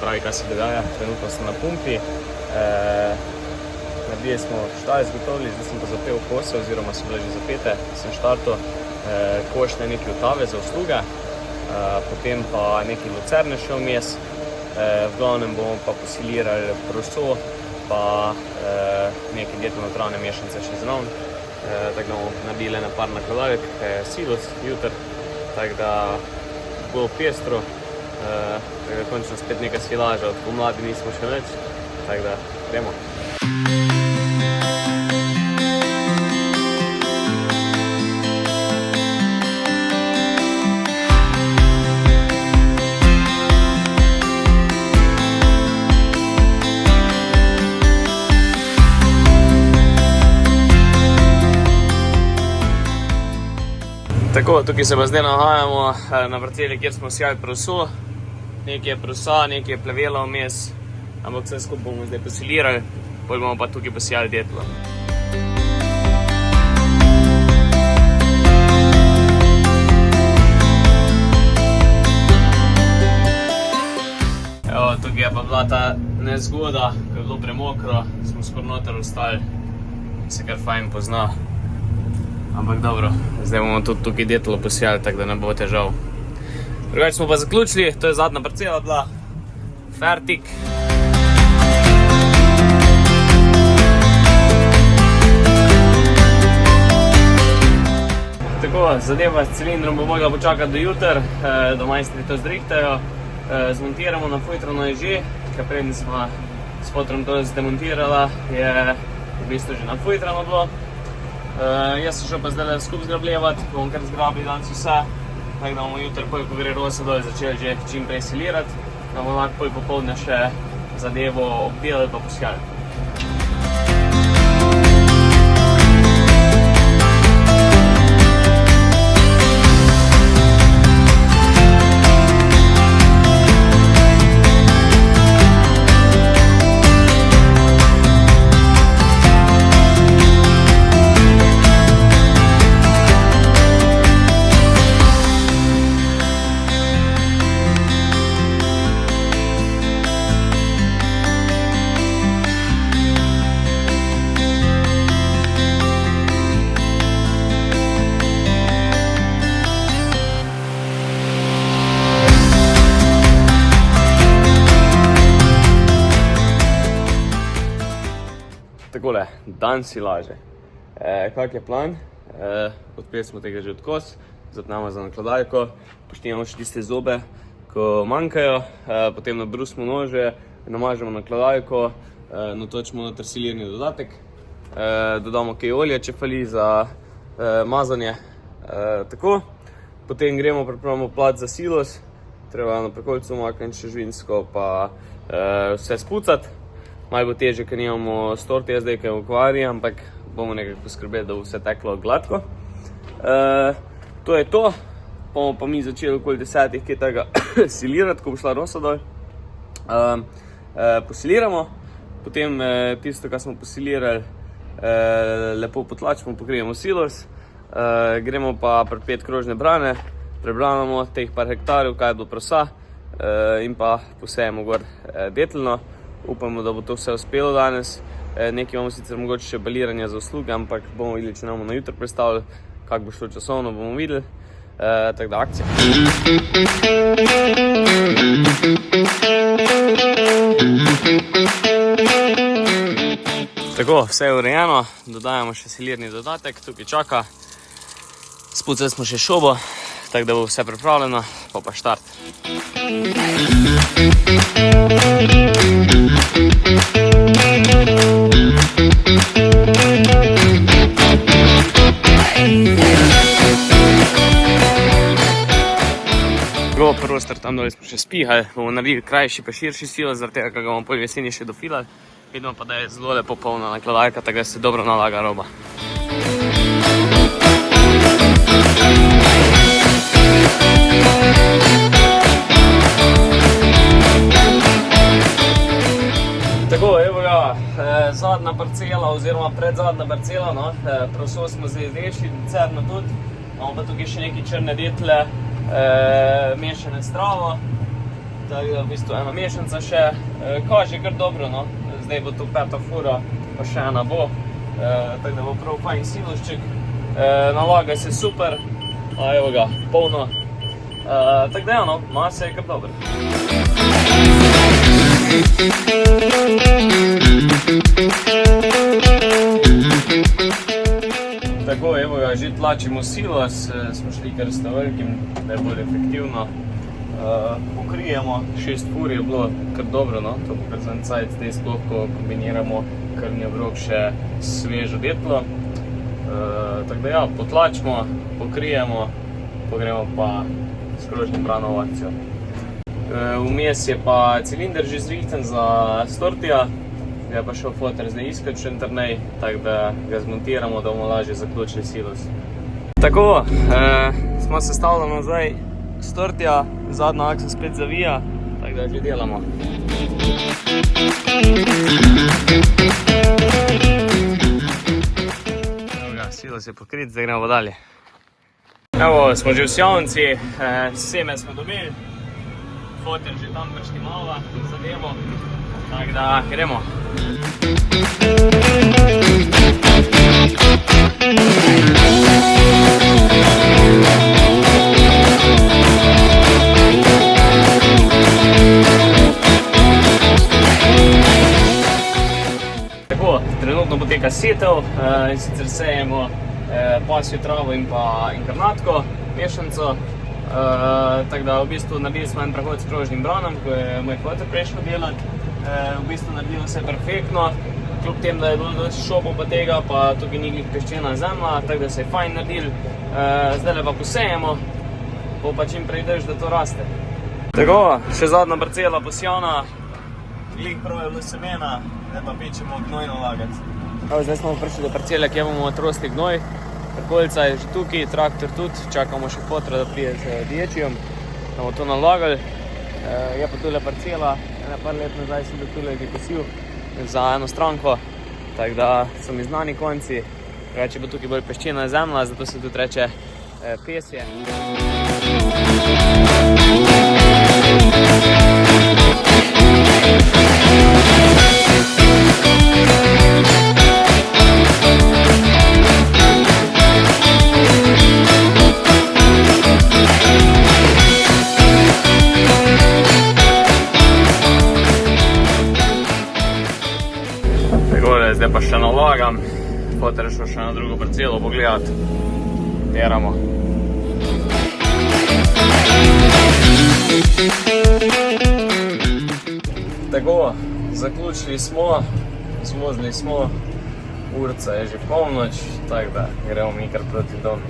Pravi, kaj se dogaja, trenutno sem na pumpi. Naredili smo štaj zgotovili, zdaj sem pa zapel kose, oziroma so bile že zapete. Sem štartal košne neke otave za usluge, potem pa neki lucerne še vmes. V glavnem bomo pa posilirali proso, pa neke dietno-notravne mešanice še zraven. Tako da bomo naredili na par nakladalk, silos, jutr, tako da bo pestro. Tako da končno spet neka silaža, od pomladi nismo še več, tako da gremo. Tako, tukaj se pa zdaj nahajamo na parceli, kjer smo sijali proso. Nekaj je prosa, nekaj je plevela vmes, ampak vse skupaj bomo zdaj posilirali, potem bomo pa tukaj posijali detlo. Evo, tukaj je pa bila ta nezgoda, ko je bilo premokro, smo skoraj noter ostali, se kar fajn pozna. Ampak dobro, zdaj bomo tudi tukaj detlo posijali, tako da ne bo težav. Drugače smo pa zaključili, to je zadnja parcela bila. Fertik. Tako, zadeva s cilindrom bo mogla počakati do jutr, da majstri to zrihtajo. Zmontiramo, nafujtrano je že, ker prednji smo s fotrom to zdemontirala, je v bistvu že nafujtrano bilo. Jaz sem šel pa zdaj skup zgrabljevati, bomo kar zgrabili danes vse. Tako da bomo jutri, ko gre rosa dol, začeli že čim prej silirati, da bomo lahko popoldne še zadevo obdelali pa posijali. Takole, dan silaže. Kak je plan? Odpeli smo tega že odkos, zapnemo za nakladalko, poštijemo še tiste zobe, ko manjkajo, potem nabrusimo nože, namažemo nakladalko, natočimo noter silirni dodatek, dodamo kaj olje, če fali za mazanje. Tako, potem gremo, pripravimo plat za silos, treba na prekolcu umakniti še žvinsko, pa vse spucati. Malo bo težje, ker nimamo storti zdaj, kaj v okvari, ampak bomo nekako poskrbeli, da bo vse teklo gladko. To je to, bomo pa mi začeli okoli 10 kaj tega silirati, ko bo šla rosa dol. Posiliramo, potem tisto, kar smo posilirali, lepo potlačimo, pokrijemo silos, gremo pa pripet krožne brane, prebranamo teh par hektarjev, kaj je bilo prosa, in pa posejemo gor detelno. Upamo, da bo to vse uspelo danes. Nekaj imamo sicer mogoče še baliranja za usluge, ampak bomo videli, če nam na jutro predstavili, kako bo šlo časovno, bomo videli. Tako da akcija. Tako, vse je urejeno, dodajamo še silirni dodatek, tukaj čaka. Spucali smo še šobo, tako da bo vse pripravljeno, pa štart. Prvo tam dole smo še spihali, bomo naredili krajši pa širši silos, zaradi tega, ker ga bomo pol jeseni še dofilali. Vidimo pa, da je zelo lepo polna nakladalka, tako da se dobro nalaga roba. Tako, evo ga, zadnja parcela oziroma predzadnja parcela, no. Proso smo zdaj izrešili, cerno tudi, imamo pa tukaj še neke črne detle, mešane s travo. Tako da v bistvu ena mešanica še kaže kar dobro, no. Zdaj bo to 5. fura, pa še ena bo. Tako da bo prav fajn silošček. Nalaga se super, a evo ga, polno. Tako da ja, no, masa je kar dobro. Tako, evo ga, že tlačimo silos, smo šli kar s velikim, da je bolj efektivno. Pokrijemo, 6 fur je bilo kar dobro, no, to bo kar za en cajt, zdaj sploh, ko kombiniramo krvni obrok še svežo detlo. Tako da ja, potlačimo, pokrijemo, pogremo pa s krožnim branom v akcijo. Vmes je pa cilinder že zrihten za stortija, ga pa šel foter zdaj iskat še internej, tako da ga zmontiramo, da bomo lažje zaključili silos. Tako, smo sestavljali nazaj stortija, zadnja aksa spet zavija, tako da že delamo. Silos je pokrit, zdaj gremo dalje. Evo, smo že v Sjavnici, seme smo dobili, foter že tam preštimava zadevo, tako da gremo. Tako, trenutno poteka setev, in sicer sejemo pasjo travo in pa inkarnatko, mešanico. Tako da v bistvu naredili smo en prehod s krožnim branom, ko je moj foter prešel delati. V bistvu naredilo se perfektno, kljub tem, da je bilo dosti šopov pa tega, pa tukaj ni glih peščena zemlja, tako da se je fajn naredil. Zdajle pa posejemo, pa čim prej drž, da to raste. Tako, še zadnja parcela posijana, glih prav je bilo semena, zdaj pa pečemo gnoj nalagati. Zdaj smo prišli do parcele, kjer bomo trosli gnoj. Prikolica je že tukaj, traktor tudi, čakamo še fotra, da prije z diječijom, da bomo to nalagali. Je pa tule parcela, par let nazaj sem bil tule kosil za eno stranko, tako da so mi znani konci, reče bo tukaj bolj peščena zemlja, zato se tudi reče pesje. Zdaj pa še nalagam, foter je šel še na drugo parcelo pogledati, deramo. Tako, zaključili smo, zvozili smo, urica je že polnoč, tako da gremo mi kar proti domu.